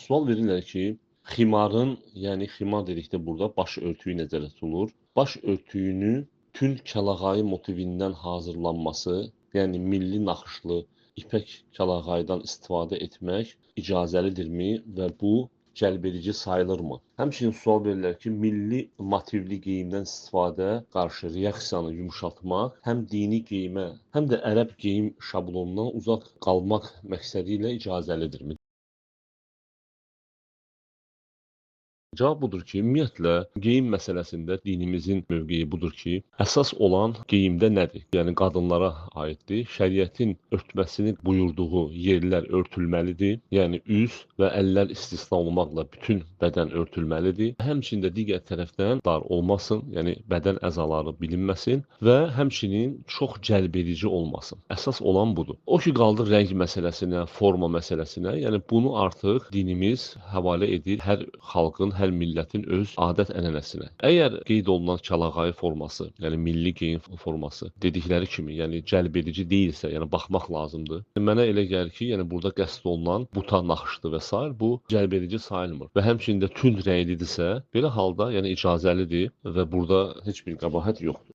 Sual verirlər ki, ximarın, yəni ximar dedikdə burada baş örtüyü nəzərdə tutulur. Baş örtüyünü tül kəlağayı motivindən hazırlanması, yəni milli naxışlı ipək kəlağayıdan istifadə etmək icazəlidirmi və bu cəlbedici sayılırmı? Həmçinin sual verirlər ki, milli motivli geyimdən istifadə qarşı reaksiyanı yumşaltmaq həm dini geyimə, həm də ərəb geyim şablonundan uzaq qalmaq məqsədi ilə icazəlidirmi? Cavab budur ki, ümumiyyətlə geyim məsələsində dinimizin mövqeyi budur ki, əsas olan geyimdə nədir? Yəni qadınlara aiddir. Şəriətin örtməsini buyurduğu yerlər örtülməlidir. Yəni üz və əllər istisna olmaqla bütün bədən örtülməlidir. Həmçinin də digər tərəfdən dar olmasın, yəni bədən əzaları bilinməsin və həmçinin çox cəlbedici olmasın. Əsas olan budur. O ki qaldı rəng məsələsinə, forma məsələsinə, yəni bunu artıq dinimiz həvalə edir hər xalqın, hər millətin öz adət-ənənəsinə. Əgər qeyd olunan kəlağayı forması, yəni milli geyim forması dedikləri kimi, yəni cəlbedici deyilsə, yəni baxmaq lazımdır. Mənə elə gəlir ki, yəni burada qəsd olunan buta naxışdır və s. bu cəlbedici sayılmır. Və həmçinin də tünd rənglidirsə, belə halda yəni icazəlidir və burada heç bir qəbahət yoxdur.